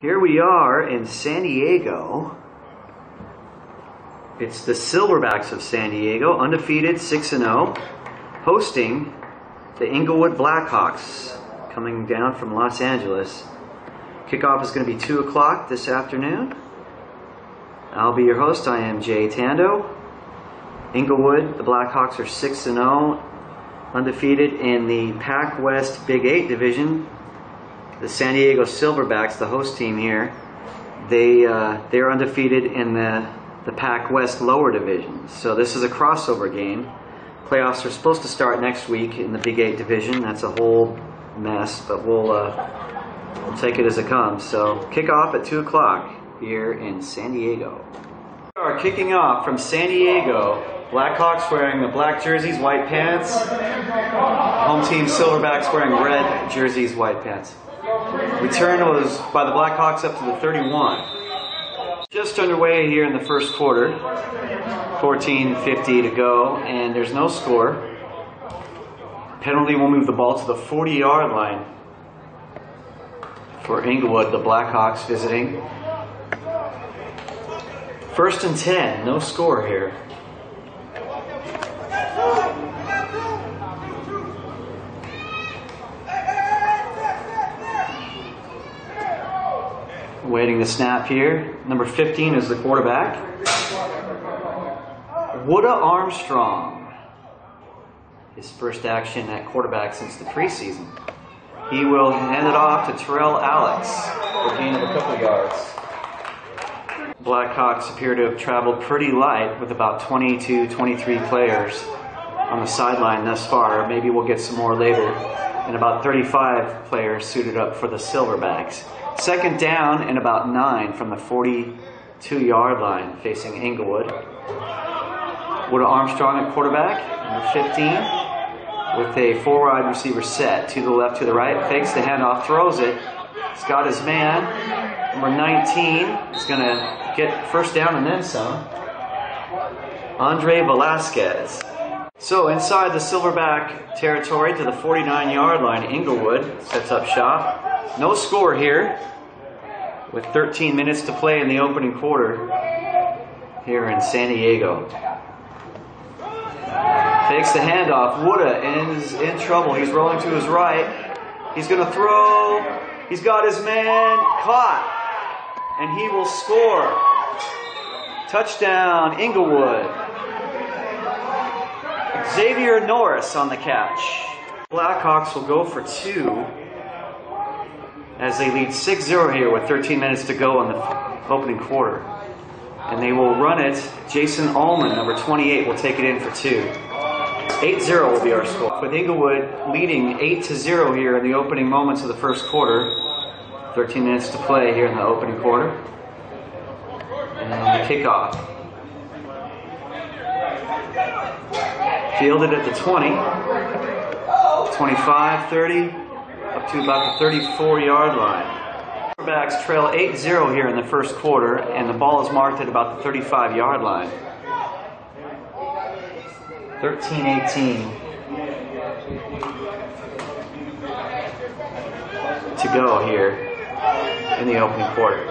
Here we are in San Diego. It's the Silverbacks of San Diego, undefeated, 6-0, hosting the Inglewood Blackhawks, coming down from Los Angeles. Kickoff is going to be 2 o'clock this afternoon. I'll be your host. I am Jay Tando. Inglewood, the Blackhawks are 6-0, undefeated in the Pac West Big 8 division. The San Diego Silverbacks, the host team here, they're undefeated in the Pac West lower division. So this is a crossover game. Playoffs are supposed to start next week in the Big 8 division. That's a whole mess, but we'll take it as it comes. So kickoff at 2 o'clock here in San Diego. We are kicking off from San Diego. Blackhawks wearing the black jerseys, white pants. Home team Silverbacks wearing red jerseys, white pants. Return was by the Blackhawks up to the 31. Just underway here in the first quarter. 14:50 to go, and there's no score. Penalty will move the ball to the 40-yard line for Inglewood, the Blackhawks visiting. 1st and 10, no score here. Waiting the snap here. Number 15 is the quarterback. Wooda Armstrong. His first action at quarterback since the preseason. He will hand it off to Terrell Alex for a gain of a couple of yards. Blackhawks appear to have traveled pretty light with about 22, 23 players on the sideline thus far. Maybe we'll get some more later. And about 35 players suited up for the Silverbacks. 2nd down and about 9 from the 42-yard line facing Inglewood. Wooda Armstrong at quarterback, number 15, with a 4-wide receiver set. To the left, to the right, fakes the handoff, throws it. He's got his man. Number 19 is going to get 1st down and then some. Andre Velasquez. So inside the Silverback territory to the 49-yard line, Inglewood sets up shop. No score here, with 13 minutes to play in the opening quarter here in San Diego. Takes the handoff. Wooda is in trouble. He's rolling to his right. He's going to throw. He's got his man caught, and he will score. Touchdown, Inglewood. Xavier Norris on the catch. Blackhawks will go for 2 as they lead 6-0 here with 13 minutes to go in the opening quarter. And they will run it. Jason Allman, number 28, will take it in for 2. 8-0 will be our score. With Inglewood leading 8-0 here in the opening moments of the first quarter. 13 minutes to play here in the opening quarter. And the kickoff. Fielded at the 20. 25, 30. Up to about the 34-yard line. Silverbacks trail 8-0 here in the first quarter, and the ball is marked at about the 35-yard line. 13-18 to go here in the opening quarter.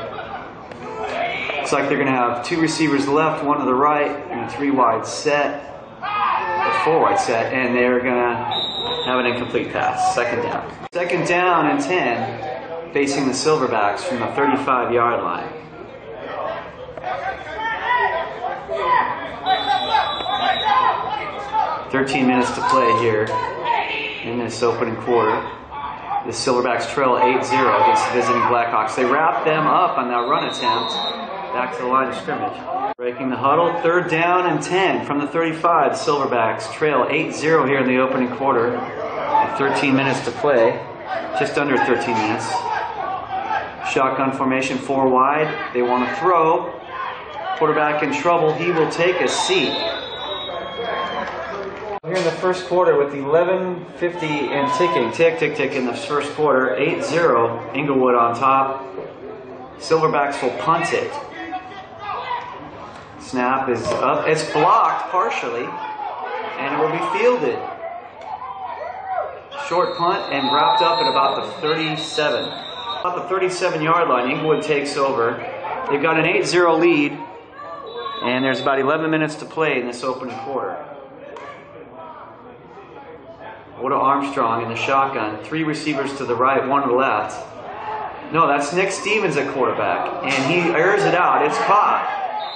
Looks like they're going to have 2 receivers left, 1 to the right, and a 3-wide set, a 4-wide set, and they're going to have an incomplete pass. 2nd down. 2nd down and 10 facing the Silverbacks from the 35-yard line. "13 minutes to play here in this opening quarter. The Silverbacks trail 8-0 against the visiting Blackhawks. They wrap them up on that run attempt back to the line of scrimmage. Breaking the huddle, 3rd down and 10 from the 35. The Silverbacks trail 8-0 here in the opening quarter. 13 minutes to play, just under 13 minutes. Shotgun formation, 4 wide. They want to throw. Quarterback in trouble. He will take a seat. Here in the first quarter with 11:50 and ticking. Tick, tick, tick in the first quarter. 8-0. Inglewood on top. Silverbacks will punt it. Snap is up. It's blocked partially, and it will be fielded. Short punt and wrapped up at about the 37. About the 37-yard line, Inglewood takes over. They've got an 8-0 lead, and there's about 11 minutes to play in this opening quarter. Wooda Armstrong in the shotgun. 3 receivers to the right, 1 to the left. No, that's Nick Stephens at quarterback, and he airs it out. It's caught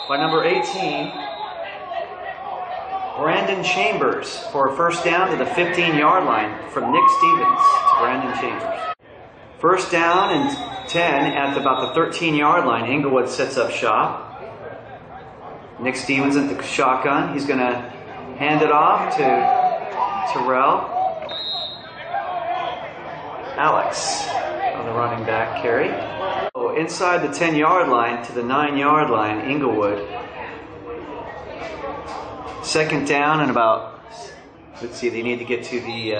by number 18, Brandon Chambers, for a first down to the 15-yard line from Nick Stephens to Brandon Chambers. First down and 10 at about the 13-yard line. Inglewood sets up shop. Nick Stephens at the shotgun. He's going to hand it off to Terrell. Alex on the running back carry. So inside the 10-yard line to the 9-yard line, Inglewood. Second down and about, let's see, they need to get to the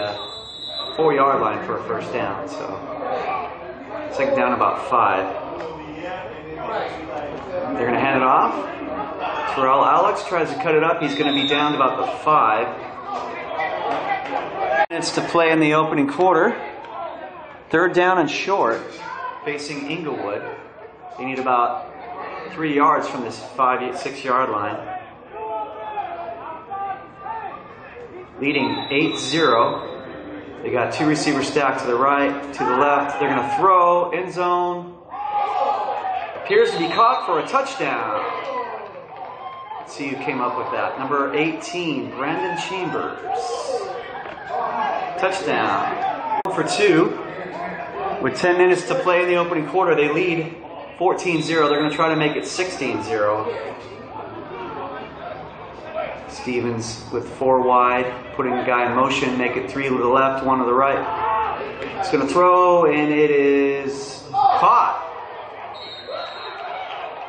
4-yard line for a first down. So second down about 5. They're going to hand it off. Terrell Alex tries to cut it up. He's going to be down to about the 5. Minutes to play in the opening quarter. Third down and short, facing Inglewood. They need about 3 yards from this 6-yard line. Leading 8-0. They got 2 receivers stacked to the right, to the left. They're going to throw, end zone. Appears to be caught for a touchdown. Let's see who came up with that. Number 18, Brandon Chambers. Touchdown. 4 for 2. With 10 minutes to play in the opening quarter, they lead 14-0. They're going to try to make it 16-0. Stephens with 4 wide, putting the guy in motion, make it 3 to the left, 1 to the right. He's going to throw, and it is caught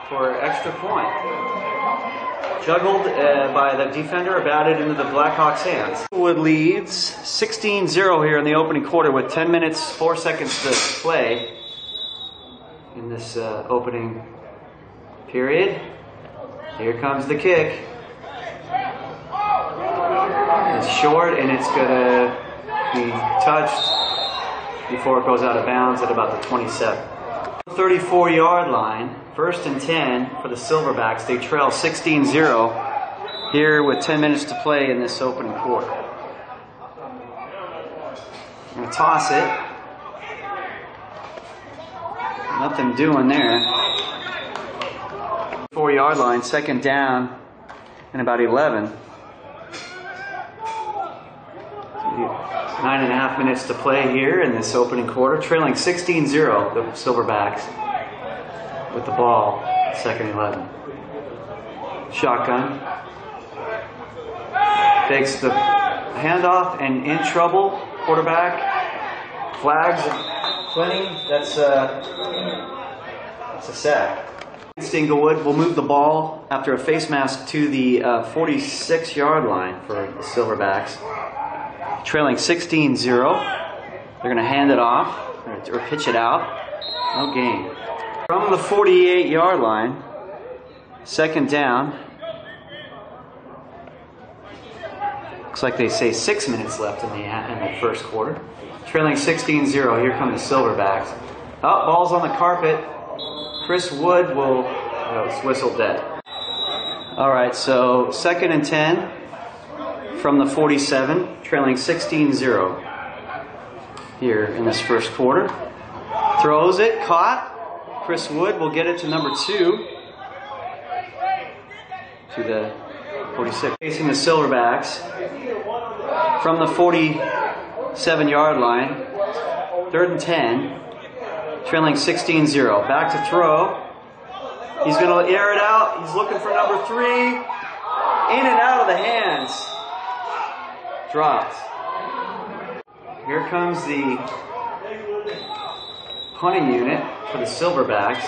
for an extra point. Juggled by the defender, batted into the Blackhawks' hands. Inglewood leads 16-0 here in the opening quarter with 10 minutes, 4 seconds to play in this opening period. Here comes the kick. It's short, and it's going to be touched before it goes out of bounds at about the 27. 34-yard line. First and 10 for the Silverbacks. They trail 16-0 here with 10 minutes to play in this opening quarter. I'm going to toss it. Nothing doing there. 4-yard line, second down and about 11. 9.5 minutes to play here in this opening quarter. Trailing 16-0, the Silverbacks with the ball, second 11. Shotgun. Takes the handoff and in trouble. Quarterback. Flags plenty. That's a sack. Inglewood will move the ball after a face mask to the 46-yard line for the Silverbacks. Trailing 16-0. They're going to hand it off or pitch it out. No gain. From the 48-yard line, second down. Looks like they say 6 minutes left in the first quarter. Trailing 16-0. Here come the Silverbacks. Oh, ball's on the carpet. Chris Wood will whistle dead. All right, so second and 10 from the 47, trailing 16-0 here in this first quarter. Throws it, caught. Chris Wood will get it to number 2, to the 46. Facing the Silverbacks from the 47-yard line, third and 10, trailing 16-0. Back to throw. He's going to air it out. He's looking for number 3. In and out of the hands. Dropped. Here comes the punting unit for the Silverbacks.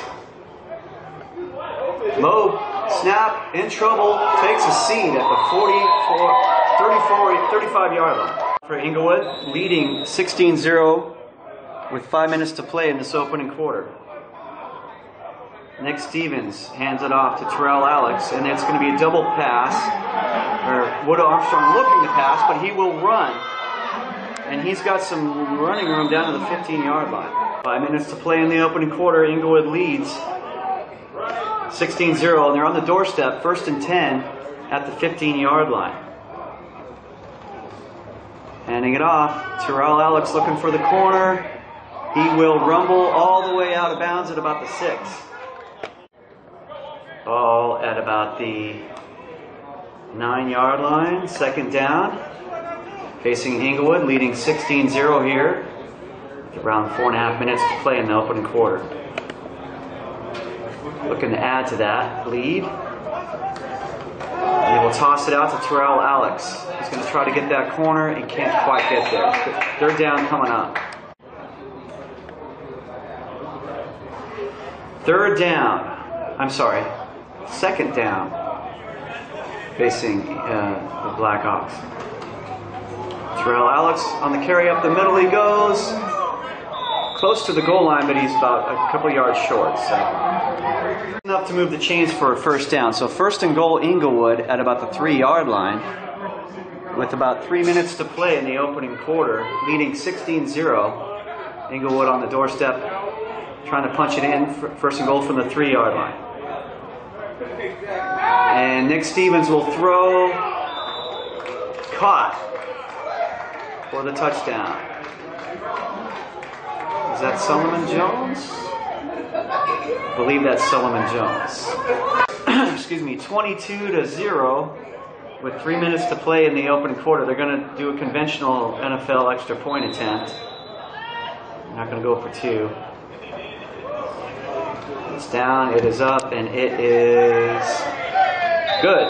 Low snap, in trouble, takes a seat at the 35-yard line. For Inglewood, leading 16-0 with 5 minutes to play in this opening quarter. Nick Stephens hands it off to Terrell Alex, and it's going to be a double pass. Or Wooda Armstrong looking to pass, but he will run. And he's got some running room down to the 15-yard line. 5 minutes to play in the opening quarter. Inglewood leads 16-0, and they're on the doorstep, 1st and 10 at the 15-yard line. Handing it off, Terrell Alex looking for the corner. He will rumble all the way out of bounds at about the 6. Ball at about the 9-yard line, 2nd down. Facing Inglewood, leading 16-0 here. Around 4.5 minutes to play in the opening quarter. Looking to add to that lead. He will toss it out to Terrell Alex. He's going to try to get that corner and can't quite get there. 3rd down coming up. 3rd down. I'm sorry. 2nd down. Facing the Blackhawks. Terrell Alex on the carry up the middle. He goes close to the goal line, but he's about a couple yards short. So enough to move the chains for a 1st down. So 1st and goal Inglewood at about the 3-yard line with about 3 minutes to play in the opening quarter, leading 16-0. Inglewood on the doorstep, trying to punch it in. 1st and goal from the 3-yard line. And Nick Stephens will throw. Caught for the touchdown. Is that Solomon Jones? I believe that's Solomon Jones. Excuse me, 22-0 with 3 minutes to play in the opening quarter. They're going to do a conventional NFL extra point attempt. They're not going to go for 2. It's down, it is up, and it is good.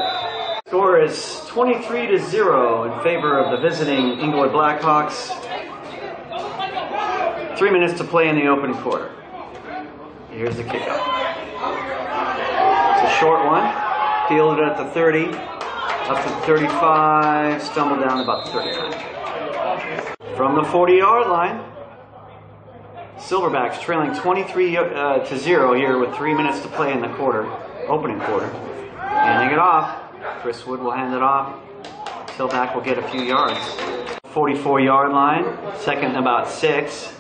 Score is 23-0 in favor of the visiting Inglewood Blackhawks. 3 minutes to play in the opening quarter. Here's the kickoff. It's a short one. Fielded at the 30, up to the 35, stumbled down about the 39. From the 40-yard line, Silverbacks trailing 23-0 here with 3 minutes to play in the quarter, opening quarter. Handing it off. Chris Wood will hand it off. Silverback will get a few yards. 44-yard line, 2nd and about 6.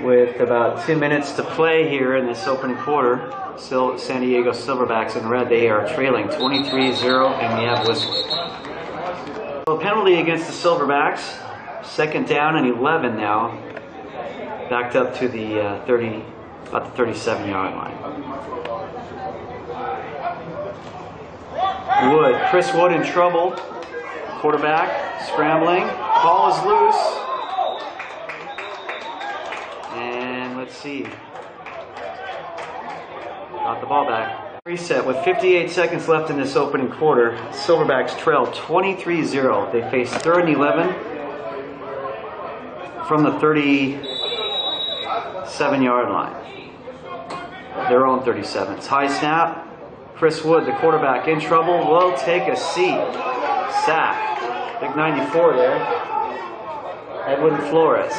With about 2 minutes to play here in this opening quarter. San Diego Silverbacks in red, they are trailing 23-0, and we have whistle. So a penalty against the Silverbacks. 2nd down and 11 now. Backed up to the about the 37-yard line. Wood, Chris Wood in trouble. Quarterback scrambling. Ball is loose. And let's see. Got the ball back. Reset with 58 seconds left in this opening quarter. Silverbacks trail 23-0. They face 3rd and 11 from the 37-yard line. Their own 37. It's high snap. Chris Wood, the quarterback, in trouble, will take a seat. Sack. Big 94 there. Edwin Flores.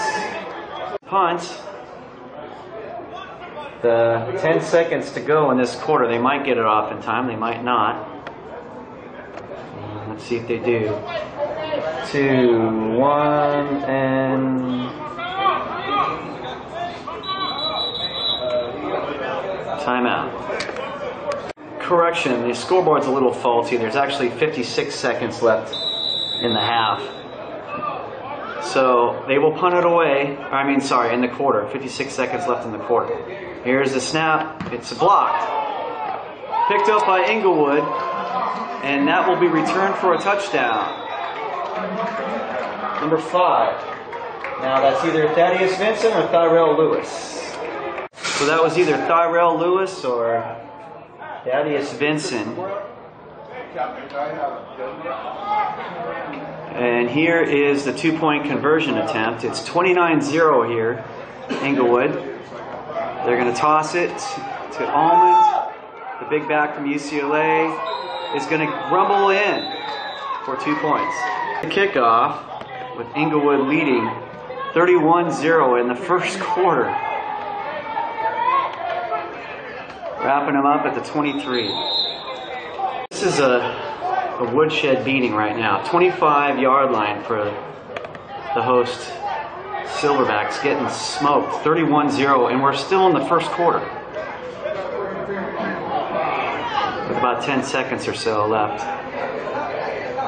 Punt. The 10 seconds to go in this quarter. They might get it off in time. They might not. Let's see if they do. 2, 1, and timeout. Correction, the scoreboard's a little faulty. There's actually 56 seconds left in the half. So they will punt it away. In the quarter. 56 seconds left in the quarter. Here's the snap. It's blocked. Picked up by Inglewood. And that will be returned for a touchdown. Number 5. Now that's either Thaddeus Vincent or Tyrell Lewis. So that was either Tyrell Lewis or Thaddeus Vincent. And here is the 2-point conversion attempt. It's 29-0 here, Inglewood. They're going to toss it to Almond. The big back from UCLA is going to rumble in for 2 points. The kickoff with Inglewood leading 31-0 in the first quarter. Wrapping them up at the 23. This is a woodshed beating right now. 25-yard line for the host Silverbacks getting smoked 31-0, and we're still in the first quarter with about 10 seconds or so left.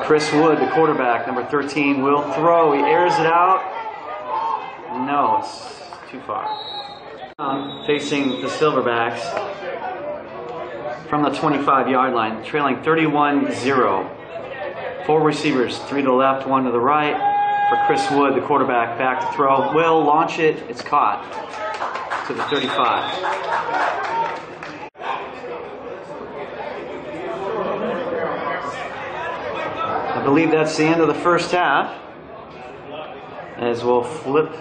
Chris Wood, the quarterback, number 13, will throw. He airs it out. No, it's too far. Facing the Silverbacks from the 25-yard line, trailing 31-0. 4 receivers, 3 to the left, 1 to the right. For Chris Wood, the quarterback, back to throw. Will launch it. It's caught to the 35. I believe that's the end of the first half, as we'll flip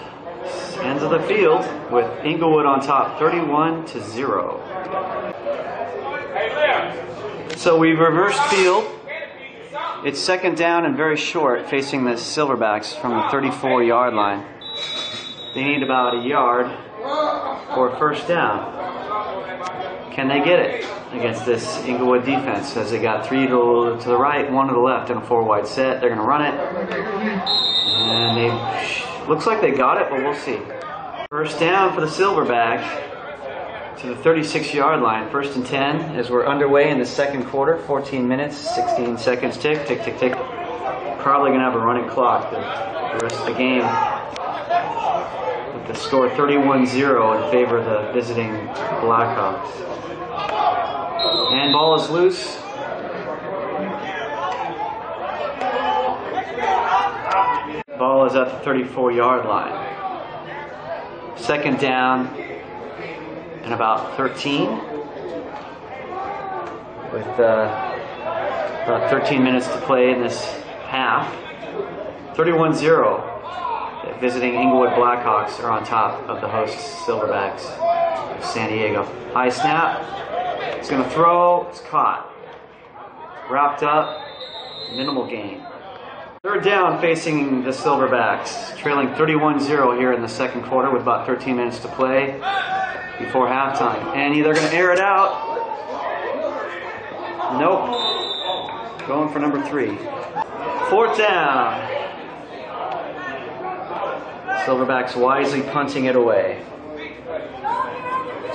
ends of the field with Inglewood on top, 31-0. So we've reversed field. It's second down and very short, facing the Silverbacks from the 34-yard line. They need about a yard for a first down. Can they get it against this Inglewood defense, as they got 3 to the right, 1 to the left in a 4-wide set? They're going to run it. And looks like they got it, but we'll see. First down for the Silverbacks to the 36-yard line. First and 10 as we're underway in the second quarter. 14 minutes, 16 seconds. Tick, tick, tick, tick. Probably going to have a running clock the rest of the game. With the score 31-0 in favor of the visiting Blackhawks. And ball is loose. Ball is at the 34-yard line. Second down and about 13 with about 13 minutes to play in this half. 31-0. The visiting Inglewood Blackhawks are on top of the host Silverbacks of San Diego. High snap. It's going to throw. It's caught. Wrapped up. Minimal gain. Third down facing the Silverbacks, trailing 31-0 here in the second quarter with about 13 minutes to play before halftime. And they're going to air it out. Nope. Going for number 3. Fourth down. Silverbacks wisely punting it away.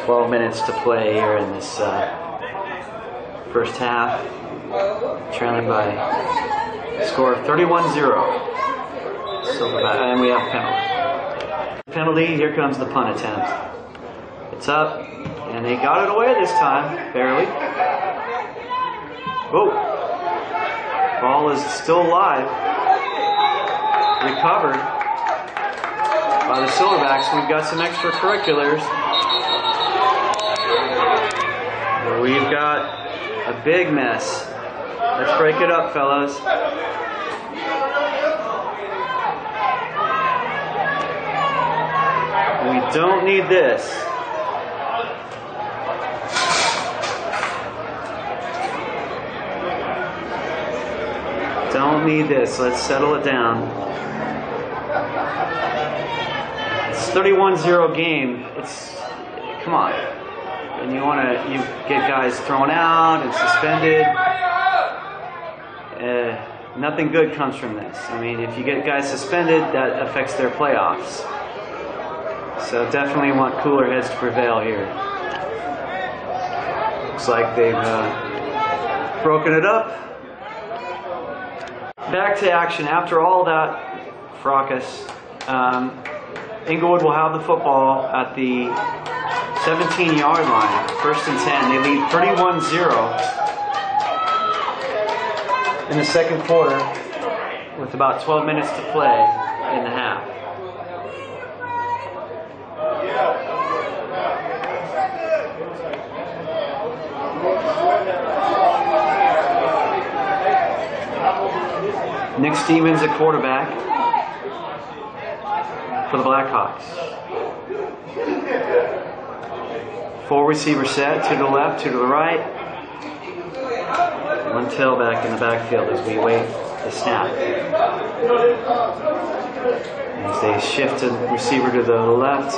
12 minutes to play here in this first half. Trailing by score of 31-0. And we have a penalty. Penalty, here comes the punt attempt. It's up, and they got it away this time, barely. Whoa. Ball is still alive. Recovered by the Silverbacks. We've got some extracurriculars. We've got a big mess. Let's break it up, fellas. We don't need this. Don't need this. Let's settle it down. It's 31-0 game. Come on. And you get guys thrown out and suspended. Nothing good comes from this. I mean, if you get guys suspended, that affects their playoffs. So definitely want cooler heads to prevail here. Looks like they've broken it up. Back to action. After all that fracas, Inglewood will have the football at the 17-yard line. First and 10. They lead 31-0. In the second quarter, with about 12 minutes to play in the half. Nick Stevens at quarterback for the Blackhawks. 4 receiver set, 2 to the left, 2 to the right. 1 tailback in the backfield as we wait the snap. As they shift the receiver to the left,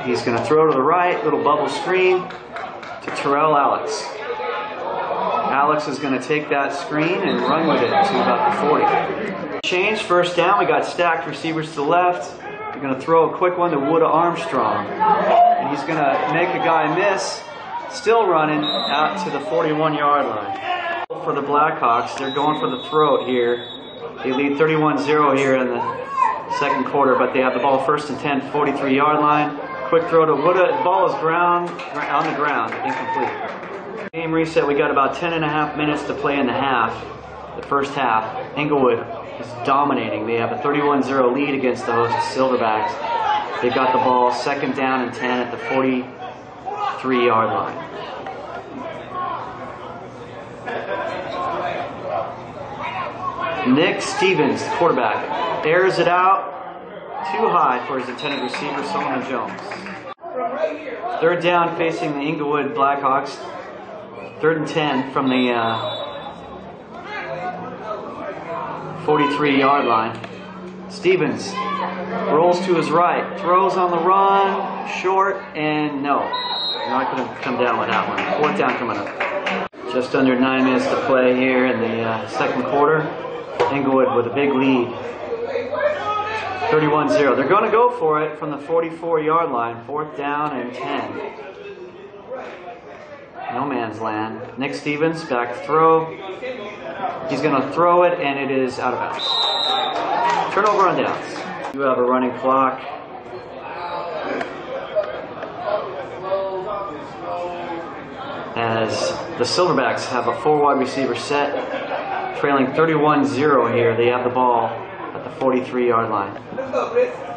he's going to throw to the right, little bubble screen to Terrell Alex. Alex is going to take that screen and run with it to about the 40. Change, first down, we got stacked receivers to the left, They're going to throw a quick one to Wooda Armstrong. And he's going to make a guy miss. Still running out to the 41-yard line. For the Blackhawks, they're going for the throat here. They lead 31-0 here in the second quarter, but they have the ball first and 10, 43-yard line. Quick throw to Wooda. The ball is on the ground, incomplete. Game reset. We got about 10.5 minutes to play in the half. The first half. Inglewood is dominating. They have a 31-0 lead against the host Silverbacks. They've got the ball second down and 10 at the 43-yard line. Nick Stephens, the quarterback, airs it out too high for his intended receiver, Solomon Jones. Third down facing the Inglewood Blackhawks. Third and 10 from the 43-yard line. Stephens rolls to his right, throws on the run, short, and no. Not going to come down with that one. Fourth down coming up. Just under 9 minutes to play here in the second quarter. Inglewood with a big lead. 31-0. They're going to go for it from the 44-yard line. Fourth down and 10. No man's land. Nick Stephens back to throw. He's going to throw it, and it is out of bounds. Turnover on downs. You have a running clock. As the Silverbacks have a 4 wide receiver set, trailing 31-0 here. They have the ball at the 43-yard line.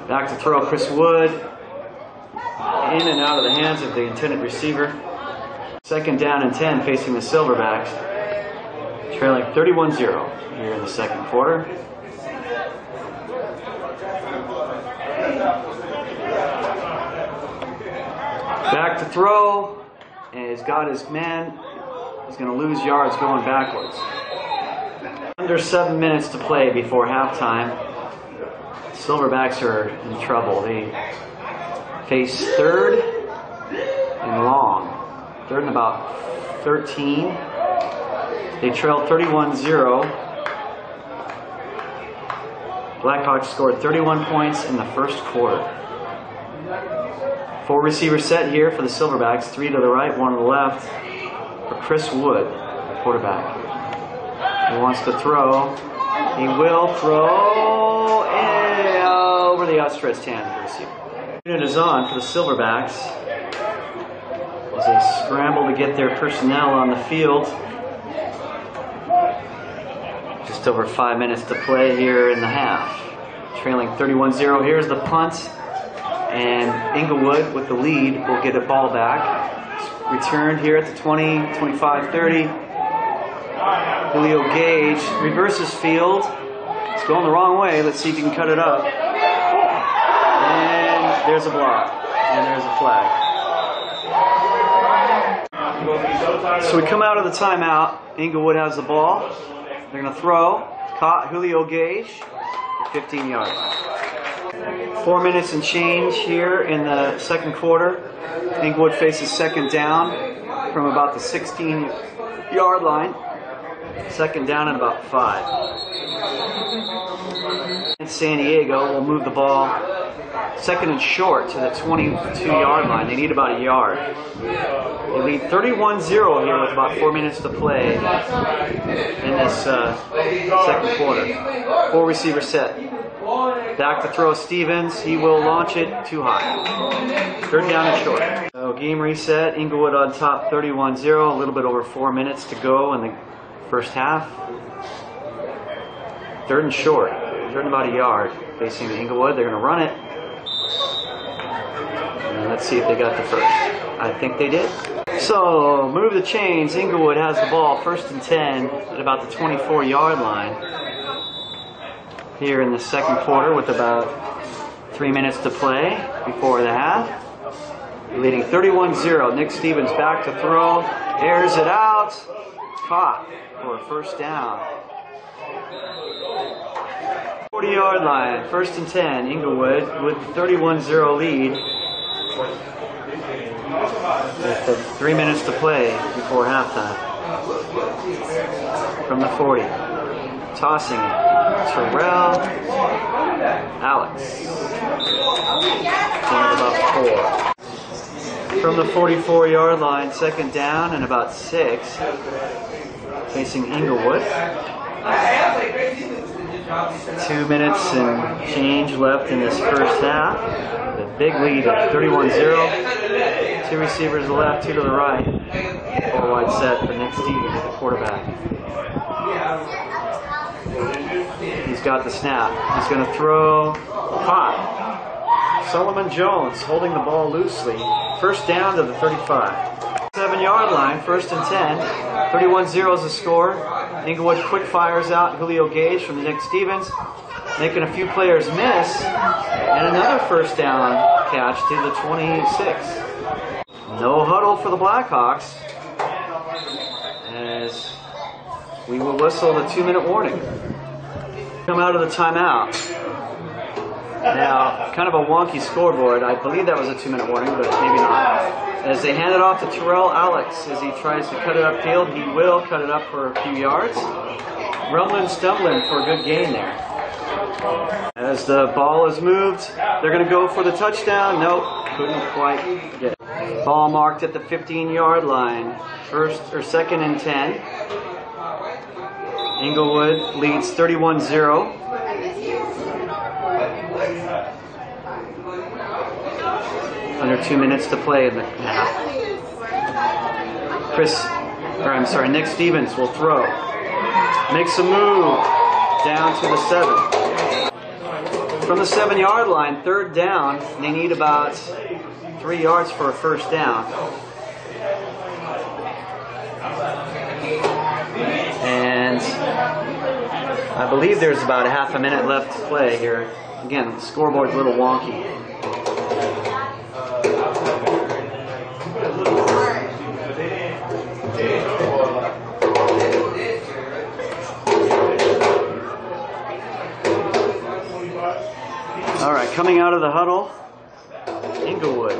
Back to throw, Chris Wood. In and out of the hands of the intended receiver. Second down and 10 facing the Silverbacks, trailing 31-0 here in the second quarter. Back to throw, and he's got his man. He's going to lose yards going backwards. Under 7 minutes to play before halftime. Silverbacks are in trouble. They face third and long. Third and about 13. They trail 31-0. Blackhawks scored 31 points in the first quarter. 4 receiver set here for the Silverbacks. 3 to the right, 1 to the left. For Chris Wood, quarterback. He wants to throw. He will throw over the outstretched hand of the receiver. Unit is on for the Silverbacks as they scramble to get their personnel on the field. Just over 5 minutes to play here in the half. Trailing 31-0. Here's the punt. And Inglewood with the lead will get a ball back. It's returned here at the 20, 25, 30. Julio Gage reverses field. It's going the wrong way. Let's see if he can cut it up. And there's a block. And there's a flag. So we come out of the timeout. Inglewood has the ball. They're going to throw. Caught Julio Gage. 15-yard line. 4 minutes and change here in the second quarter. Inglewood faces second down from about the 16-yard line. Second down and about 5. And San Diego will move the ball second and short to the 22-yard line. They need about a yard. They lead 31-0 here with about 4 minutes to play in this second quarter. 4 receiver set. Back to throw Stephens. He will launch it too high. Third down and short. So game reset. Inglewood on top 31-0. A little bit over 4 minutes to go in the first half. Third and short. Third and about a yard. Facing Inglewood. They're going to run it. And let's see if they got the first. I think they did. So move the chains. Inglewood has the ball first and 10 at about the 24-yard line. Here in the second quarter with about 3 minutes to play before the half. Leading 31-0. Nick Stephens back to throw. Airs it out. Caught for a first down. 40-yard line. First and 10. Inglewood with 31-0 lead. With 3 minutes to play before halftime. From the 40. Tossing it. Terrell Alex. About 4. From the 44-yard line, second down and about 6. Facing Inglewood. 2 minutes and change left in this first half. The big lead of 31-0. 2 receivers to the left, 2 to the right. 4 wide set for Nick Stephens, the quarterback. He's got the snap. He's going to throw. Caught. Solomon Jones holding the ball loosely. First down to the 35. 7-yard line, first and 10. 31-0 is the score. Inglewood quick fires out Julio Gage from Nick Stephens, making a few players miss, and another first down catch to the 26. No huddle for the Blackhawks, as we will whistle the 2-minute warning. Come out of the timeout. Now, kind of a wonky scoreboard. I believe that was a 2-minute warning, but maybe not. As they hand it off to Terrell Alex as he tries to cut it upfield, he will cut it up for a few yards. Rumbling, stumbling for a good gain there. As the ball is moved, they're going to go for the touchdown. Nope, couldn't quite get it. Ball marked at the 15-yard line. Second and 10. Inglewood leads 31-0. Under 2 minutes to play in the half. Nick Stephens will throw. Makes a move down to the 7. From the 7-yard line, third down, they need about 3 yards for a first down. And I believe there's about a half a minute left to play here. Again, the scoreboard's a little wonky. All right, coming out of the huddle, Inglewood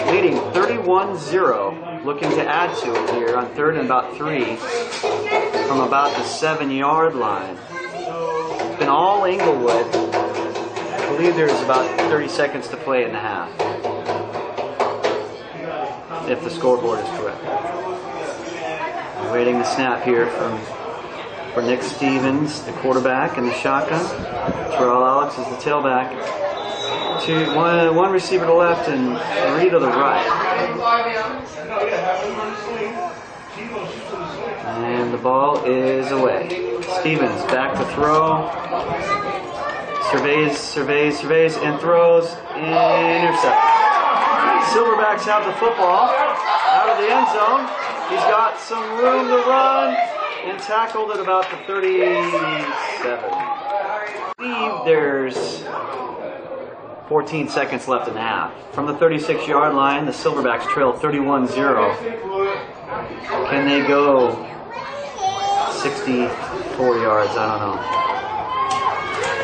leading 31-0, looking to add to it here on third and about 3 from about the 7-yard line. It's been all Inglewood. I believe there's about 30 seconds to play in the half, if the scoreboard is correct. Waiting the snap here for Nick Stephens, the quarterback, in the shotgun. Terrell Alex is the tailback. One receiver to the left and 3 to the right. And the ball is away. Stephens back to throw. Surveys, and throws. Intercept. Silverbacks have the football out of the end zone. He's got some room to run and tackled at about the 37. I believe there's 14 seconds left in the half. From the 36-yard line, the Silverbacks trail 31-0. Can they go 64 yards? I don't know.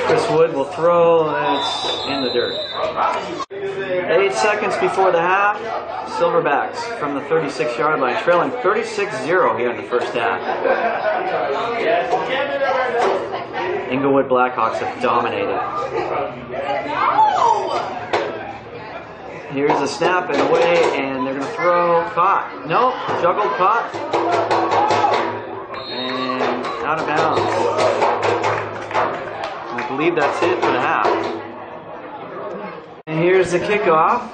Chris Wood will throw, and it's in the dirt. 8 seconds before the half, Silverbacks from the 36-yard line, trailing 36-0 here in the first half. Inglewood Blackhawks have dominated. Here's a snap and away, and they're going to throw. Caught. Nope. Juggled, caught. And out of bounds. I believe that's it for the half. And here's the kickoff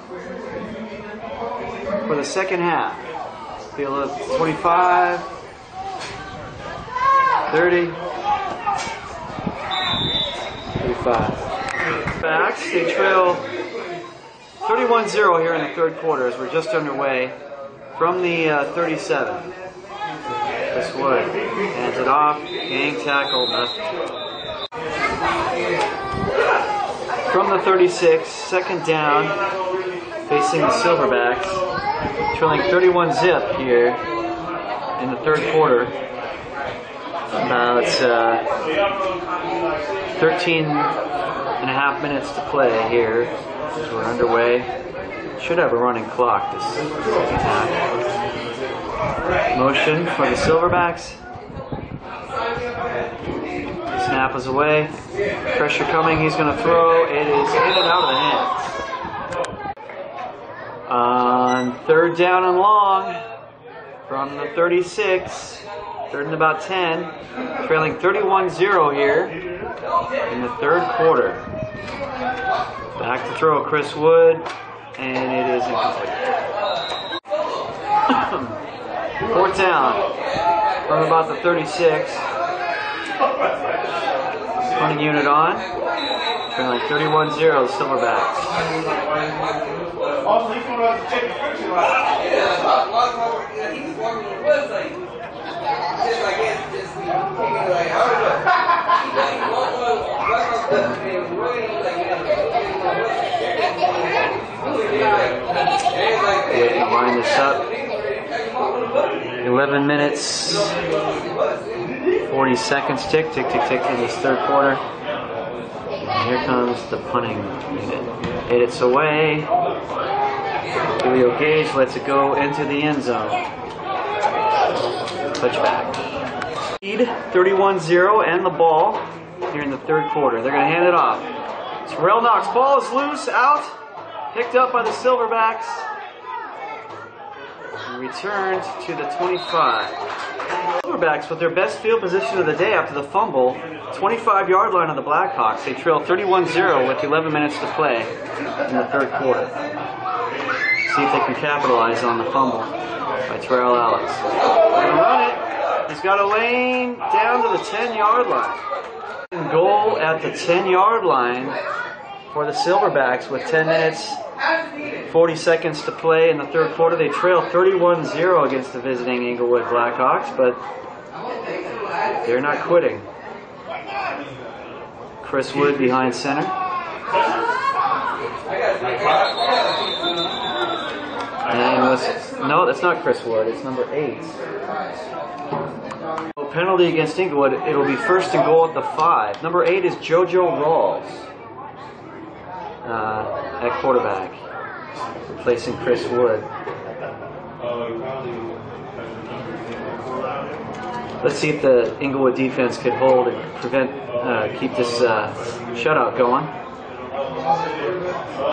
for the second half. Field of 25, 30, 35. Backs, they trail 31-0 here in the third quarter as we're just underway from the 37. Chris Wood hands it off, gang tackle, from the 36, second down, facing the Silverbacks, trailing 31-0 here in the third quarter. About 13 and a half minutes to play here as we're underway. Should have a running clock this second half. Motion for the Silverbacks. Snap is away. Pressure coming. He's going to throw. It is in and out of the hands. On third down and long from the 36. Third and about 10. Trailing 31-0 here in the third quarter. Back to throw Chris Wood. And it is incomplete. Fourth down from about the 36. Punting unit on. Trailing 31-0, the Silverbacks. Line this up. 11 minutes, 40 seconds, tick, tick, tick, tick in this third quarter. And here comes the punting unit. It's away. Julio Gage lets it go into the end zone. Touchback. Lead 31-0 and the ball here in the third quarter. They're going to hand it off. Terrell Knox. Ball is loose, out. Picked up by the Silverbacks. Returned to the 25. Silverbacks with their best field position of the day after the fumble. 25-yard line of the Blackhawks. They trail 31-0 with 11 minutes to play in the third quarter. See if they can capitalize on the fumble by Terrell Alex. They're going to run it. He's got a lane down to the 10-yard line. Goal at the 10-yard line for the Silverbacks with 10 minutes, 40 seconds to play in the third quarter. They trail 31-0 against the visiting Inglewood Blackhawks, but they're not quitting. Chris Wood behind center. And no, that's not Chris Wood. It's number 8. Penalty against Inglewood. It'll be first and goal at the 5. Number 8 is JoJo Rawls at quarterback, replacing Chris Wood. Let's see if the Inglewood defense could hold and keep this shutout going.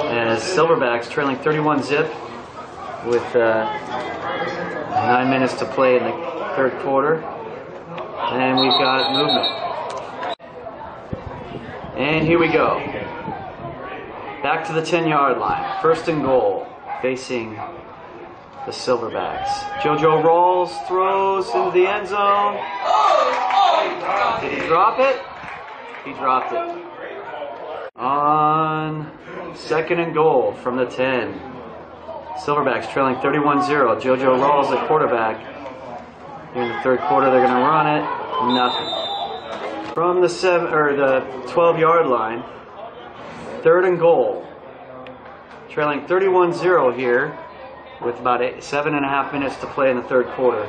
As Silverbacks trailing 31-0 with 9 minutes to play in the third quarter. And we've got movement. And here we go. Back to the 10-yard line. First and goal, facing the Silverbacks. JoJo Rawls throws into the end zone. Did he drop it? He dropped it. On second and goal from the 10. Silverbacks trailing 31-0. JoJo Rawls at quarterback. In the third quarter, they're going to run it. Nothing. From the 12-yard line, third and goal. Trailing 31-0 here with about 7.5 minutes to play in the third quarter.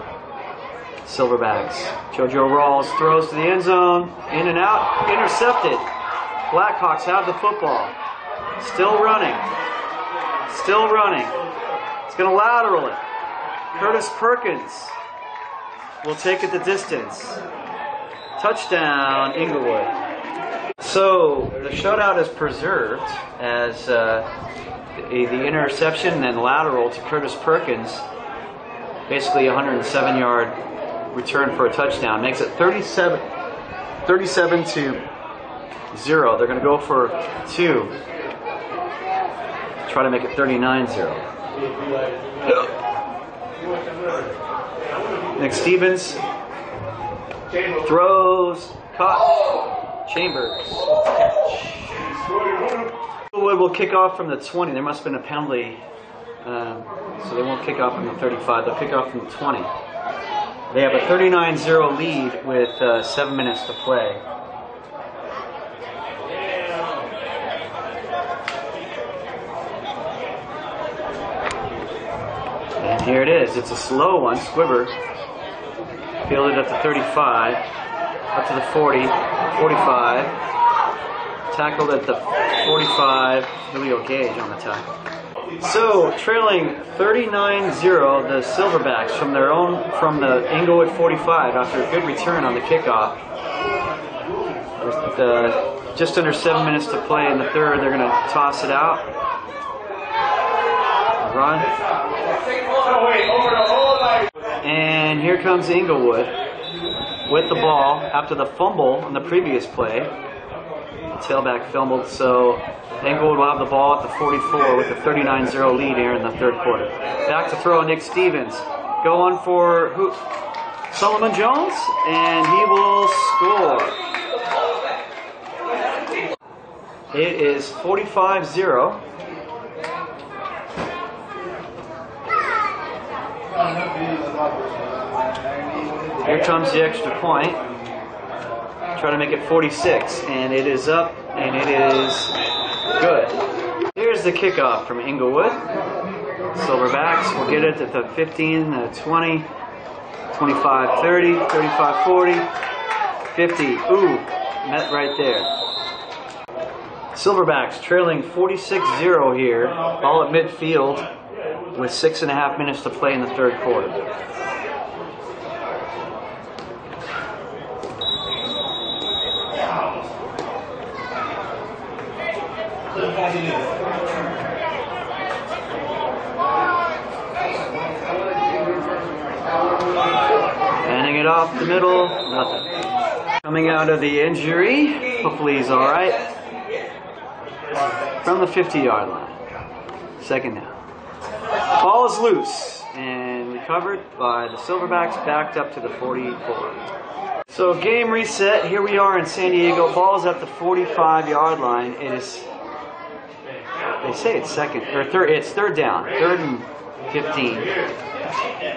Silverbacks. JoJo Rawls throws to the end zone. In and out. Intercepted. Blackhawks have the football. Still running. Still running. It's going to lateral it. Curtis Perkins will take it the distance. Touchdown, Inglewood. So the shutout is preserved as the interception and lateral to Curtis Perkins, basically a 107-yard return for a touchdown, makes it 37-0. They're going to go for 2. Try to make it 39-0. Nick Stevens throws, caught, Chambers. Inglewood will kick off from the 20. There must have been a penalty, so they won't kick off from the 35. They'll kick off from the 20. They have a 39-0 lead with 7 minutes to play. And here it is. It's a slow one. Squibber fielded at the 35, up to the 40, 45. Tackled at the 45. Julio Gage on the tackle. So trailing 39-0, the Silverbacks from the Inglewood 45 after a good return on the kickoff. With just under 7 minutes to play in the third, they're going to toss it out. Run. And here comes Inglewood with the ball after the fumble in the previous play. The tailback fumbled, so Inglewood will have the ball at the 44 with a 39-0 lead here in the third quarter. Back to throw, Nick Stephens. Going for Solomon Jones, and he will score. It is 45-0. Here comes the extra point. Try to make it 46, and it is up, and it is good. Here's the kickoff from Inglewood. Silverbacks will get it at the 15, 20, 25, 30, 35, 40, 50. Ooh, met right there. Silverbacks trailing 46-0 here, all at midfield with 6.5 minutes to play in the third quarter. Handing it off the middle, nothing. Coming out of the injury, hopefully he's all right. From the 50-yard line. Second down. Ball is loose and recovered by the Silverbacks, backed up to the 44. So game reset. Here we are in San Diego. Ball's at the 45-yard line. It is. They say it's second or third. It's third down. 3rd and 15.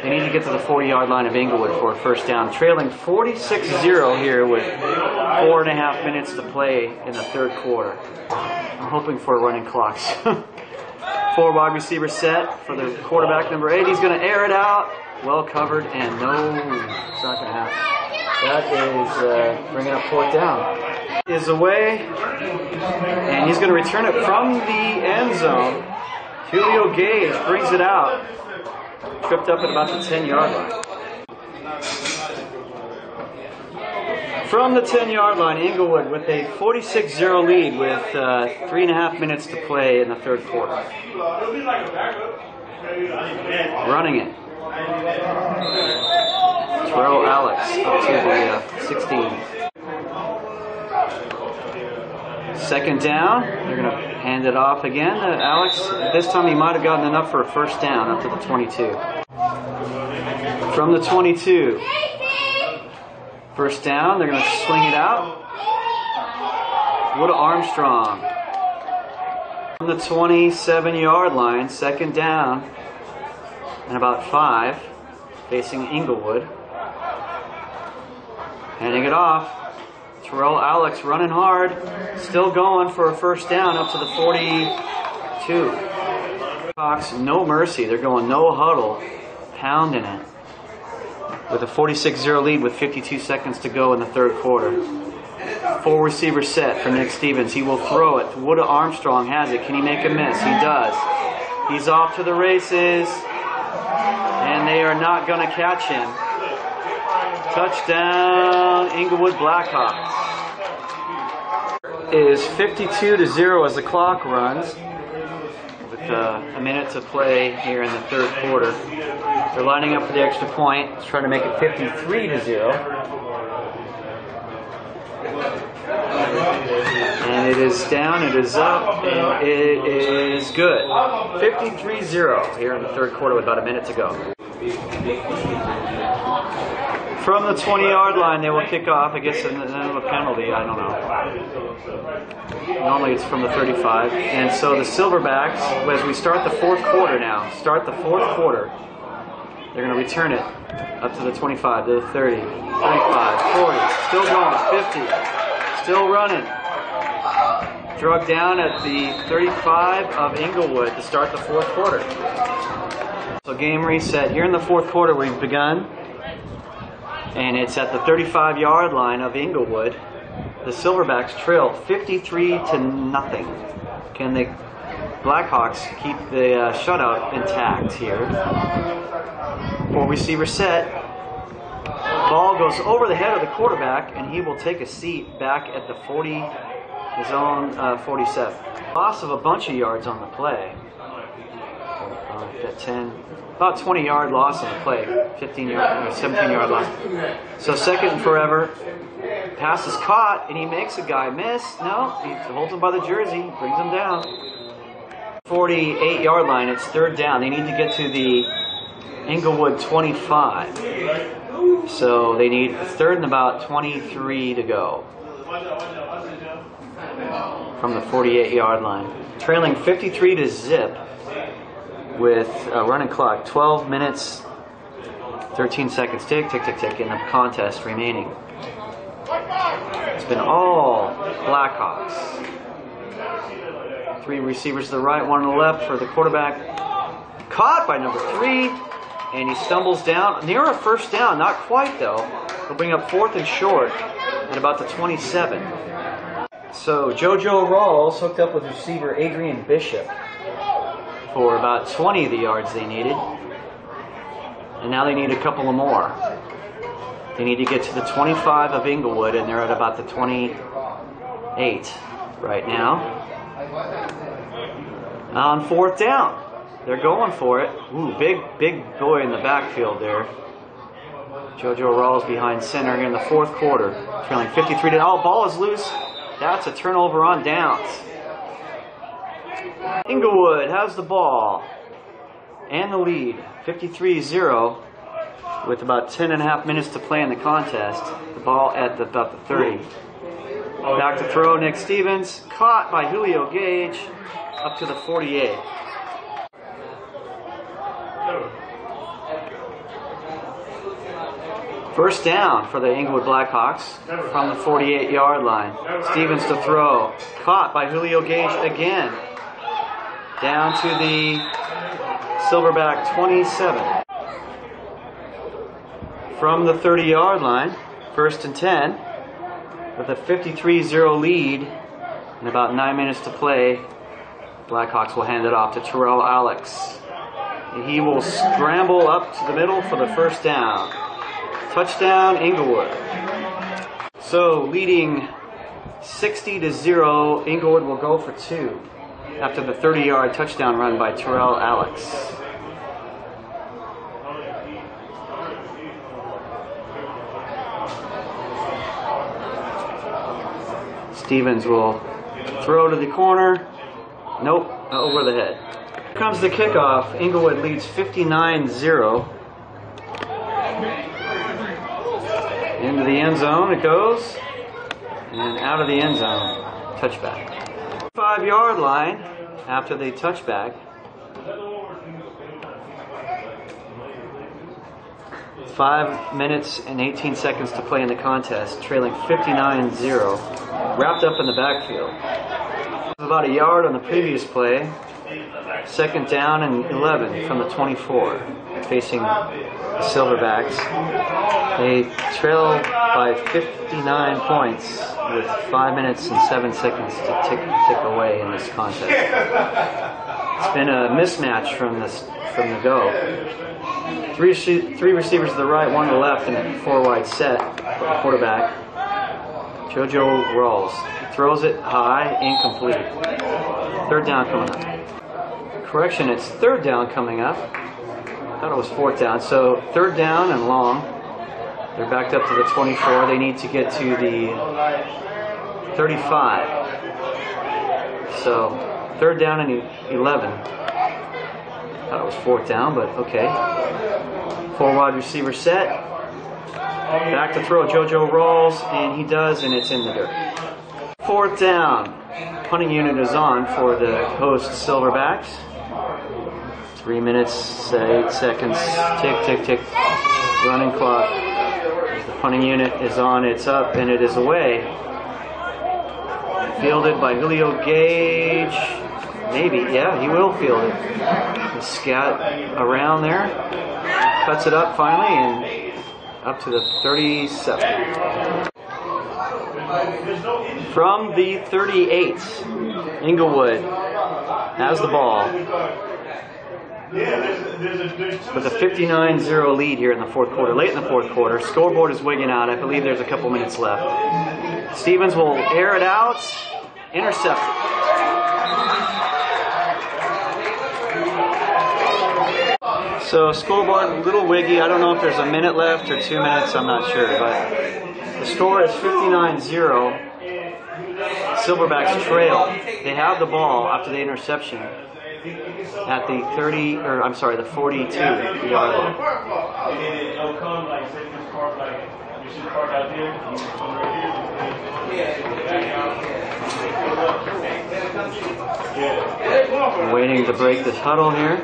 They need to get to the 40-yard line of Inglewood for a first down. Trailing 46-0 here with 4.5 minutes to play in the third quarter. I'm hoping for a running clock. 4 wide receiver set for the quarterback, number 8. He's going to air it out. Well covered, and no, it's not going to happen. That is bringing up 4th down. Is away, and he's going to return it from the end zone. Julio Gage brings it out. Tripped up at about the 10-yard line. From the 10-yard line, Inglewood with a 46-0 lead with 3.5 minutes to play in the third quarter. Running it. Terrell Alex up to the 16. Second down. They're going to hand it off again to Alex. This time he might have gotten enough for a first down up to the 22. From the 22. First down, they're going to swing it out. Wooda Armstrong. From the 27-yard line, second down, and about 5, facing Inglewood. Handing it off. Terrell Alex running hard, still going for a first down up to the 42. Hawks, no mercy. They're going no huddle, pounding it. With a 46-0 lead with 52 seconds to go in the third quarter. 4 receiver set for Nick Stephens. He will throw it. Wooda Armstrong has it. Can he make a miss? He does. He's off to the races. And they are not going to catch him. Touchdown, Inglewood Blackhawks. It is 52-0 as the clock runs. With a minute to play here in the third quarter. They're lining up for the extra point, trying to make it 53-0. And it is down, it is up, and it is good. 53-0 here in the third quarter with about a minute to go. From the 20-yard line, they will kick off. I guess another penalty, I don't know. Normally it's from the 35. And so the Silverbacks, as we start the fourth quarter now, they're going to return it up to the 25, to the 30, 35, 40, still going, 50, still running. Drug down at the 35 of Inglewood to start the fourth quarter. So game reset. Here in the fourth quarter we've begun. And it's at the 35-yard line of Inglewood. The Silverbacks trail 53-0. Can the Blackhawks keep the shutout intact here? 4 receiver set. Ball goes over the head of the quarterback, and he will take a seat back at the 40, his own 47. Loss of a bunch of yards on the play. At 10, about 20-yard loss on the play, 15-yard or 17-yard loss. So second and forever. Pass is caught, and he makes a guy miss. No, he holds him by the jersey, brings him down. 48-yard line, it's third down. They need to get to the Inglewood 25. So they need third and about 23 to go from the 48-yard line. Trailing 53 to zip with a running clock, 12 minutes, 13 seconds, tick, tick, tick, tick, in the contest remaining. It's been all Blackhawks. 3 receivers to the right, 1 to the left for the quarterback. Caught by number 3, and he stumbles down. Near a first down, not quite though. He'll bring up 4th and short at about the 27. So JoJo Rawls hooked up with receiver Adrian Bishop for about 20 of the yards they needed. And now they need a couple of more. They need to get to the 25 of Inglewood, and they're at about the 28 right now. On 4th down, they're going for it. Ooh, big boy in the backfield there. JoJo Rawls behind center in the 4th quarter, trailing 53 to, oh, ball is loose. That's a turnover on downs. Inglewood has the ball and the lead, 53-0, with about 10.5 minutes to play in the contest. The ball at about the 30. Back to throw, Nick Stephens, caught by Julio Gage, up to the 48. First down for the Inglewood Blackhawks from the 48-yard line. Stephens to throw, caught by Julio Gage again. Down to the Silverback 27. From the 30-yard line, 1st and 10, with a 53-0 lead and about 9 minutes to play. Blackhawks will hand it off to Terrell Alex. And he will scramble up to the middle for the first down. Touchdown, Inglewood. So leading 60-0, Inglewood will go for 2 after the 30-yard touchdown run by Terrell Alex. Stephens will throw to the corner. Nope, over the head. Here comes the kickoff. Inglewood leads 59-0. Into the end zone it goes. And out of the end zone. Touchback. 5-yard line after the touchback. 5 minutes and 18 seconds to play in the contest, trailing 59-0. Wrapped up in the backfield. About a yard on the previous play. 2nd down and 11 from the 24, facing the Silverbacks. They trail by 59 points with 5 minutes and 7 seconds to tick away in this contest. It's been a mismatch from the go. Three receivers to the right, 1 to the left, and a 4-wide set for the quarterback. JoJo Rawls throws it high, incomplete. 3rd down coming up. Correction, it's 3rd down coming up. I thought it was 4th down. So 3rd down and long. They're backed up to the 24. They need to get to the 35. So 3rd down and 11. I thought it was 4th down, but okay. 4-wide receiver set. Back to throw, JoJo Rawls, and he does, and it's in the dirt. 4th down. Punting unit is on for the host Silverbacks. 3 minutes, 8 seconds. Tick, tick, tick. Running clock. The punting unit is on, it's up, and it is away. Fielded by Julio Gage. Maybe, yeah, he will field it. He'll scout around there. Cuts it up finally, and up to the 37. From the 38, Inglewood has the ball. with a 59-0 lead here in the fourth quarter. Late in the fourth quarter, scoreboard is wigging out. I believe there's a couple minutes left. Stephens will air it out, intercept. So scoreboard a little wiggy. I don't know if there's a minute left or 2 minutes. I'm not sure, but the score is 59-0. Silverbacks trail. They have the ball after the interception at the 42-yard line. We're waiting to break this huddle here.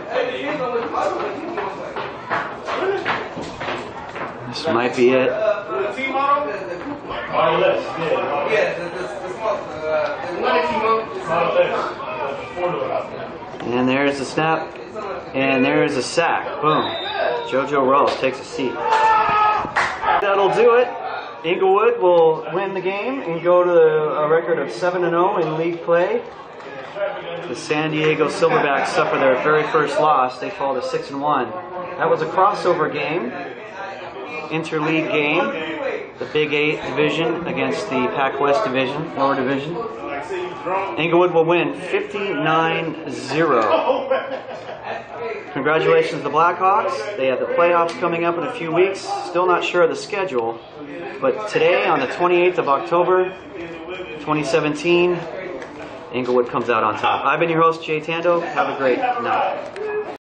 This might be it. And there's the snap, and there's a sack. Boom. JoJo Rawls takes a seat. That'll do it. Inglewood will win the game and go to a record of 7-0 in league play. The San Diego Silverbacks suffer their very first loss. They fall to 6-1. That was a crossover game, interleague game. The Big 8 division against the Pac West division, lower division. Inglewood will win 59-0. Congratulations to the Blackhawks. They have the playoffs coming up in a few weeks. Still not sure of the schedule. But today, on the 28th of October, 2017, Inglewood comes out on top. I've been your host, Jay Tando. Have a great night.